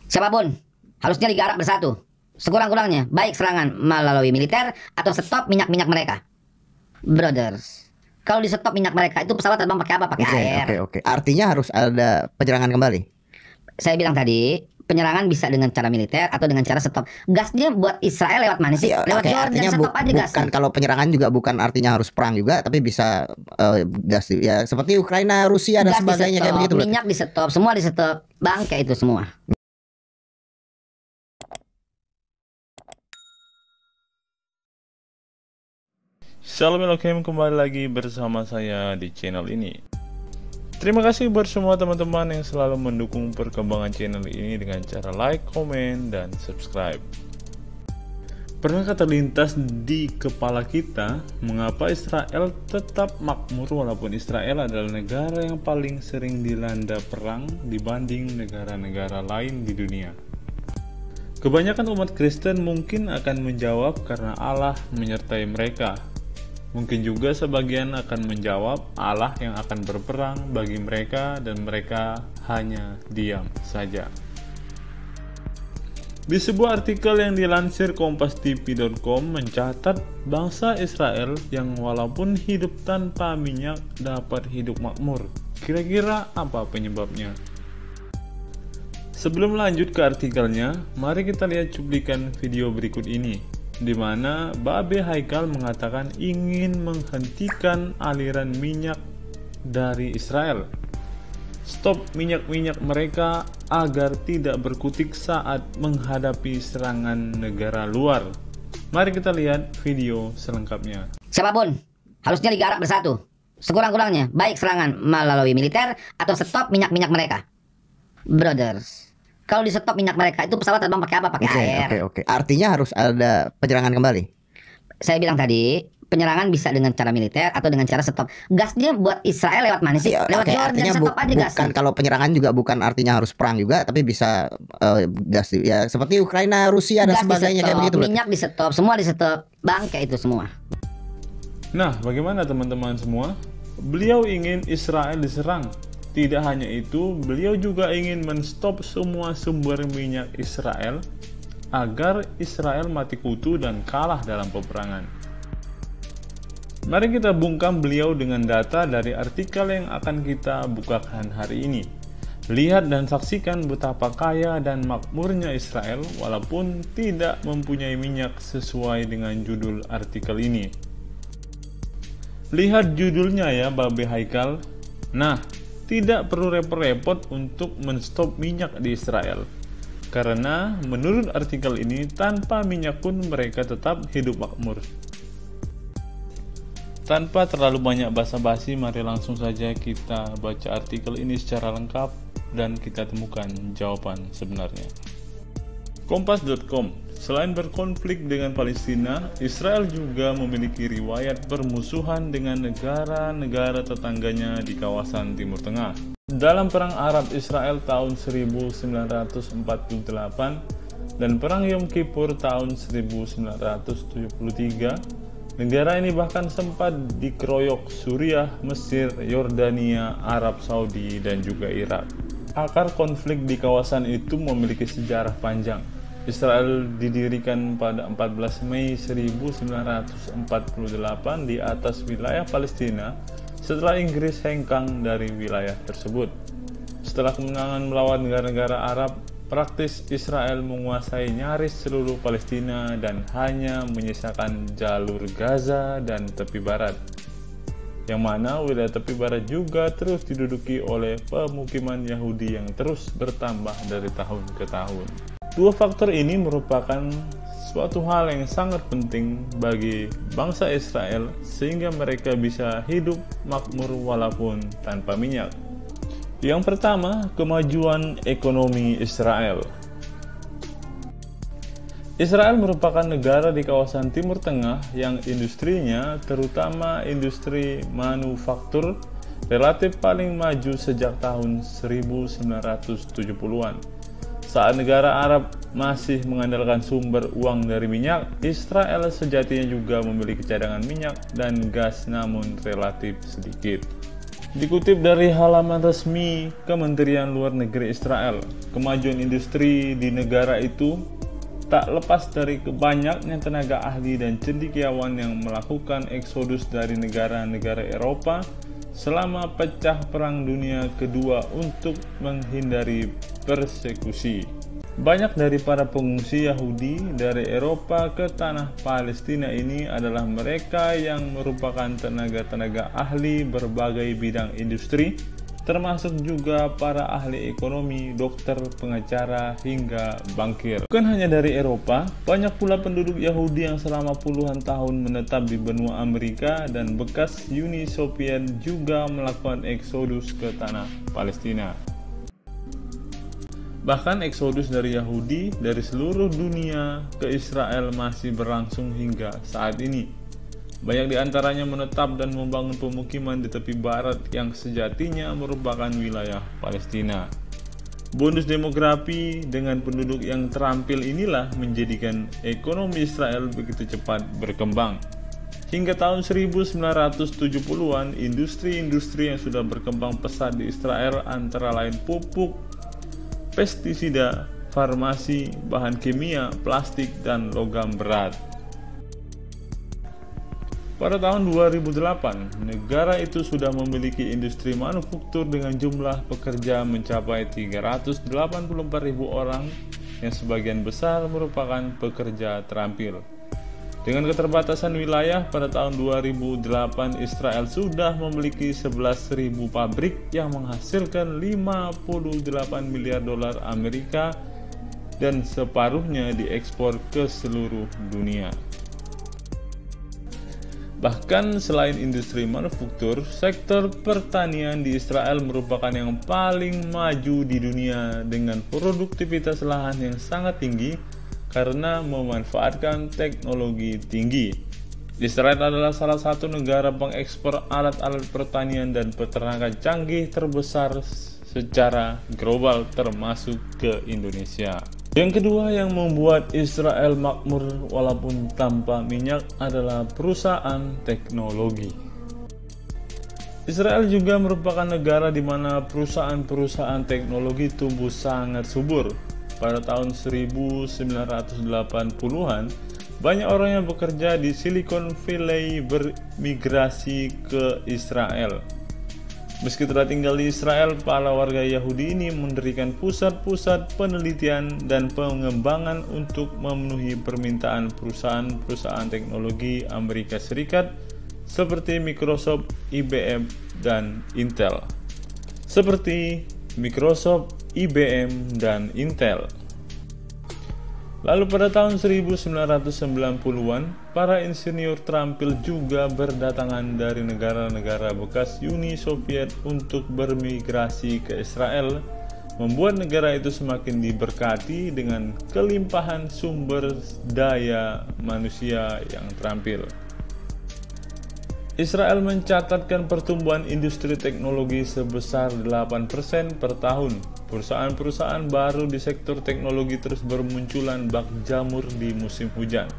Siapapun, harusnya Liga Arab bersatu. Sekurang-kurangnya, baik serangan melalui militer atau stop minyak-minyak mereka. Brothers, kalau di stop minyak mereka itu pesawat terbang pakai apa? Pakai air. Oke. Artinya harus ada penyerangan kembali. Saya bilang tadi, penyerangan bisa dengan cara militer atau dengan cara stop. Gasnya buat Israel lewat mana sih? Lewat Jordan, artinya stop aja gas. bukan kalau penyerangan juga bukan artinya harus perang juga, tapi bisa gas ya seperti Ukraina, Rusia dan Gas sebagainya kayak begitu. Minyak di stop, semua di stop. Bangke itu semua. Shalom Elohim, kembali lagi bersama saya di channel ini. Terima kasih buat semua teman-teman yang selalu mendukung perkembangan channel ini dengan cara like, komen, dan subscribe. Pernahkah terlintas di kepala kita mengapa Israel tetap makmur walaupun Israel adalah negara yang paling sering dilanda perang dibanding negara-negara lain di dunia? Kebanyakan umat Kristen mungkin akan menjawab karena Allah menyertai mereka. Mungkin juga sebagian akan menjawab Allah yang akan berperang bagi mereka dan mereka hanya diam saja. Di sebuah artikel yang dilansir kompastv.com mencatat bangsa Israel yang walaupun hidup tanpa minyak dapat hidup makmur. Kira-kira apa penyebabnya? Sebelum lanjut ke artikelnya, mari kita lihat cuplikan video berikut ini, di mana Babe Haikal mengatakan ingin menghentikan aliran minyak dari Israel. Stop minyak-minyak mereka agar tidak berkutik saat menghadapi serangan negara luar. Mari kita lihat video selengkapnya. Siapapun, harusnya Liga Arab bersatu. Sekurang-kurangnya, baik serangan melalui militer atau stop minyak-minyak mereka. Brothers, kalau di stop minyak mereka itu pesawat terbang pakai apa? Pakai air. Oke. Artinya harus ada penyerangan kembali. Saya bilang tadi, penyerangan bisa dengan cara militer atau dengan cara stop. Gasnya buat Israel lewat mana sih? Lewat Jordan, artinya stop aja gas. bukan kalau penyerangan juga bukan artinya harus perang juga, tapi bisa gas ya seperti Ukraina, Rusia dan Gas sebagainya kayak begitu. Minyak di stop, semua di stop. Bangke itu semua. Nah, bagaimana teman-teman semua? Beliau ingin Israel diserang. Tidak hanya itu, beliau juga ingin menstop semua sumber minyak Israel agar Israel mati kutu dan kalah dalam peperangan. Mari kita bungkam beliau dengan data dari artikel yang akan kita bukakan hari ini. Lihat dan saksikan betapa kaya dan makmurnya Israel walaupun tidak mempunyai minyak sesuai dengan judul artikel ini. Lihat judulnya ya, Babe Haikal. Nah, tidak perlu repot-repot untuk menstop minyak di Israel. Karena menurut artikel ini, tanpa minyak pun mereka tetap hidup makmur. Tanpa terlalu banyak basa-basi, mari langsung saja kita baca artikel ini secara lengkap dan kita temukan jawaban sebenarnya. Kompas.com, selain berkonflik dengan Palestina, Israel juga memiliki riwayat permusuhan dengan negara-negara tetangganya di kawasan Timur Tengah. Dalam Perang Arab-Israel tahun 1948 dan Perang Yom Kippur tahun 1973, negara ini bahkan sempat dikeroyok Suriah, Mesir, Yordania, Arab Saudi, dan juga Irak. Akar konflik di kawasan itu memiliki sejarah panjang. Israel didirikan pada 14 Mei 1948 di atas wilayah Palestina setelah Inggris hengkang dari wilayah tersebut. Setelah kemenangan melawan negara-negara Arab, praktis Israel menguasai nyaris seluruh Palestina dan hanya menyisakan jalur Gaza dan tepi barat, yang mana wilayah tepi barat juga terus diduduki oleh pemukiman Yahudi yang terus bertambah dari tahun ke tahun. Dua faktor ini merupakan suatu hal yang sangat penting bagi bangsa Israel sehingga mereka bisa hidup makmur walaupun tanpa minyak. Yang pertama, kemajuan ekonomi Israel. Israel merupakan negara di kawasan Timur Tengah yang industrinya, terutama industri manufaktur, relatif paling maju sejak tahun 1970-an. Saat negara Arab masih mengandalkan sumber uang dari minyak, Israel sejatinya juga memiliki cadangan minyak dan gas namun relatif sedikit. Dikutip dari halaman resmi Kementerian Luar Negeri Israel, kemajuan industri di negara itu tak lepas dari banyaknya tenaga ahli dan cendekiawan yang melakukan eksodus dari negara-negara Eropa selama pecah Perang Dunia Kedua untuk menghindari persekusi. Banyak dari para pengungsi Yahudi dari Eropa ke tanah Palestina ini adalah mereka yang merupakan tenaga-tenaga ahli berbagai bidang industri, termasuk juga para ahli ekonomi, dokter, pengacara, hingga bankir. Bukan hanya dari Eropa, banyak pula penduduk Yahudi yang selama puluhan tahun menetap di benua Amerika dan bekas Uni Soviet juga melakukan eksodus ke tanah Palestina. Bahkan eksodus dari Yahudi dari seluruh dunia ke Israel masih berlangsung hingga saat ini. Banyak di antaranya menetap dan membangun pemukiman di tepi barat yang sejatinya merupakan wilayah Palestina. Bonus demografi dengan penduduk yang terampil inilah menjadikan ekonomi Israel begitu cepat berkembang. Hingga tahun 1970-an, industri-industri yang sudah berkembang pesat di Israel antara lain pupuk, pestisida, farmasi, bahan kimia, plastik, dan logam berat. Pada tahun 2008, negara itu sudah memiliki industri manufaktur dengan jumlah pekerja mencapai 384.000 orang, yang sebagian besar merupakan pekerja terampil. Dengan keterbatasan wilayah, pada tahun 2008 Israel sudah memiliki 11.000 pabrik yang menghasilkan 58 miliar dolar Amerika dan separuhnya diekspor ke seluruh dunia. Bahkan selain industri manufaktur, sektor pertanian di Israel merupakan yang paling maju di dunia dengan produktivitas lahan yang sangat tinggi karena memanfaatkan teknologi tinggi. Israel adalah salah satu negara pengekspor alat-alat pertanian dan peternakan canggih terbesar secara global termasuk ke Indonesia. Yang kedua yang membuat Israel makmur walaupun tanpa minyak adalah perusahaan teknologi. Israel juga merupakan negara di mana perusahaan-perusahaan teknologi tumbuh sangat subur. Pada tahun 1980-an, banyak orang yang bekerja di Silicon Valley bermigrasi ke Israel. Meski telah tinggal di Israel, para warga Yahudi ini mendirikan pusat-pusat penelitian dan pengembangan untuk memenuhi permintaan perusahaan-perusahaan teknologi Amerika Serikat seperti Microsoft, IBM, dan Intel. Lalu pada tahun 1990-an, para insinyur terampil juga berdatangan dari negara-negara bekas Uni Soviet untuk bermigrasi ke Israel, membuat negara itu semakin diberkati dengan kelimpahan sumber daya manusia yang terampil. Israel mencatatkan pertumbuhan industri teknologi sebesar 8% per tahun. Perusahaan-perusahaan baru di sektor teknologi terus bermunculan bak jamur di musim hujan.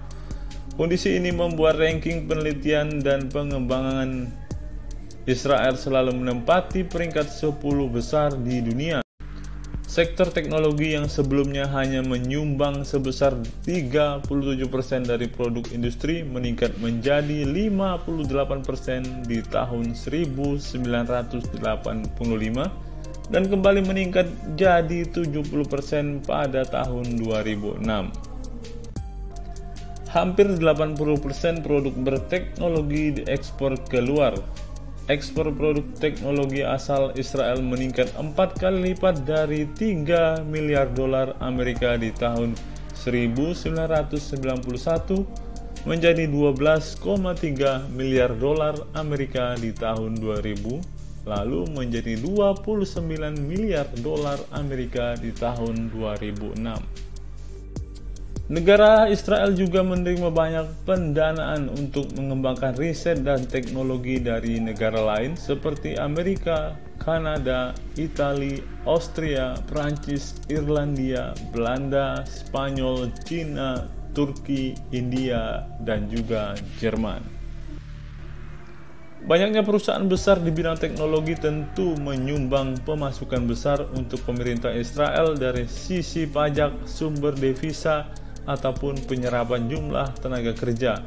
Kondisi ini membuat ranking penelitian dan pengembangan Israel selalu menempati peringkat 10 besar di dunia. Sektor teknologi yang sebelumnya hanya menyumbang sebesar 37% dari produk industri meningkat menjadi 58% di tahun 1985 dan kembali meningkat jadi 70% pada tahun 2006. Hampir 80% produk berteknologi diekspor keluar. Ekspor produk teknologi asal Israel meningkat 4 kali lipat dari 3 miliar dolar Amerika di tahun 1991 menjadi 12,3 miliar dolar Amerika di tahun 2000, lalu menjadi 29 miliar dolar Amerika di tahun 2006. Negara Israel juga menerima banyak pendanaan untuk mengembangkan riset dan teknologi dari negara lain seperti Amerika, Kanada, Italia, Austria, Prancis, Irlandia, Belanda, Spanyol, Cina, Turki, India, dan juga Jerman. Banyaknya perusahaan besar di bidang teknologi tentu menyumbang pemasukan besar untuk pemerintah Israel dari sisi pajak, sumber devisa, ataupun penyerapan jumlah tenaga kerja.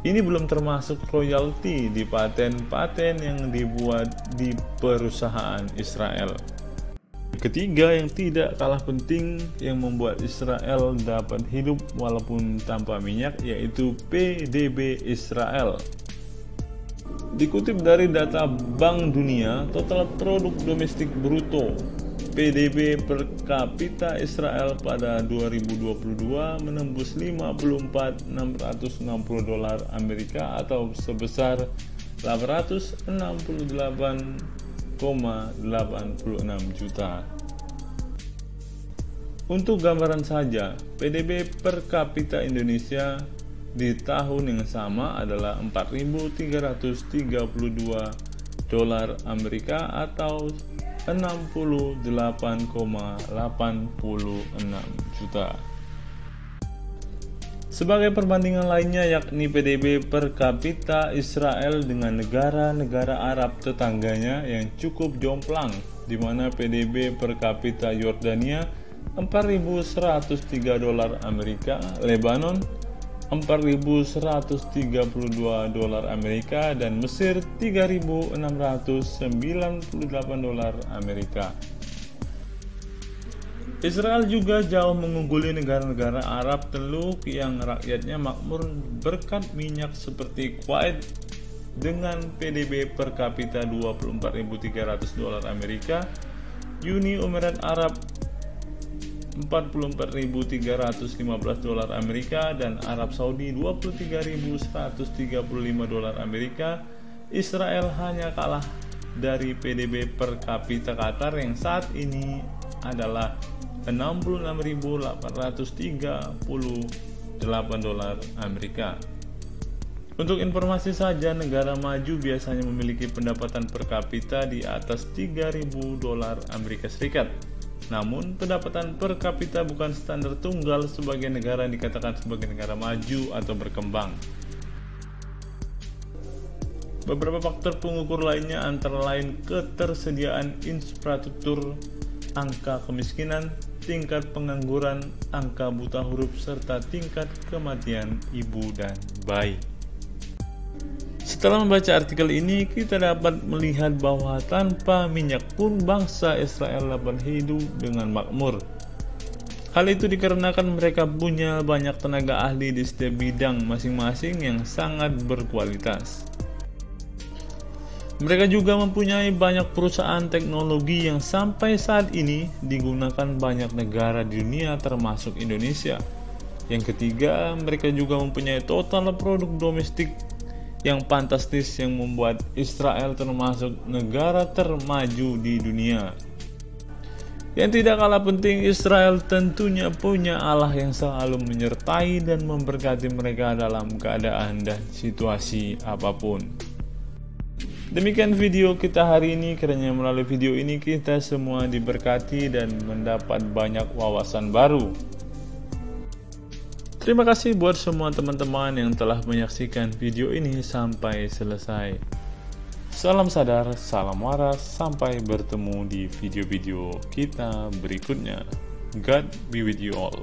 Ini belum termasuk royalti di paten-paten yang dibuat di perusahaan Israel. Ketiga yang tidak kalah penting yang membuat Israel dapat hidup walaupun tanpa minyak yaitu PDB Israel. Dikutip dari data Bank Dunia, total produk domestik bruto PDB per kapita Israel pada 2022 menembus 54.660 dolar Amerika atau sebesar 868,86 juta. Untuk gambaran saja, PDB per kapita Indonesia di tahun yang sama adalah 4.332 dolar Amerika atau 68,86 juta. Sebagai perbandingan lainnya yakni PDB per kapita Israel dengan negara-negara Arab tetangganya yang cukup jomplang, di mana PDB per kapita Yordania 4.103 dolar Amerika, Lebanon 4.132 dolar Amerika, dan Mesir 3.698 dolar Amerika. Israel juga jauh mengungguli negara-negara Arab Teluk yang rakyatnya makmur berkat minyak seperti Kuwait dengan PDB per kapita 24.300 dolar Amerika, Uni Emirat Arab 44.315 dolar Amerika, dan Arab Saudi 23.135 dolar Amerika. Israel hanya kalah dari PDB per kapita Qatar yang saat ini adalah 66.838 dolar Amerika. Untuk informasi saja, negara maju biasanya memiliki pendapatan per kapita di atas 3.000 dolar Amerika Serikat. Namun, pendapatan per kapita bukan standar tunggal sebagai negara yang dikatakan sebagai negara maju atau berkembang. Beberapa faktor pengukur lainnya antara lain ketersediaan infrastruktur, angka kemiskinan, tingkat pengangguran, angka buta huruf, serta tingkat kematian ibu dan bayi. Setelah membaca artikel ini, kita dapat melihat bahwa tanpa minyak pun bangsa Israel dapat hidup dengan makmur. Hal itu dikarenakan mereka punya banyak tenaga ahli di setiap bidang masing-masing yang sangat berkualitas. Mereka juga mempunyai banyak perusahaan teknologi yang sampai saat ini digunakan banyak negara di dunia termasuk Indonesia. Yang ketiga, mereka juga mempunyai total produk domestik yang fantastis yang membuat Israel termasuk negara termaju di dunia. Yang tidak kalah penting, Israel tentunya punya Allah yang selalu menyertai dan memberkati mereka dalam keadaan dan situasi apapun. Demikian video kita hari ini, kiranya melalui video ini kita semua diberkati dan mendapat banyak wawasan baru. Terima kasih buat semua teman-teman yang telah menyaksikan video ini sampai selesai. Salam sadar, salam waras, sampai bertemu di video-video kita berikutnya. God be with you all.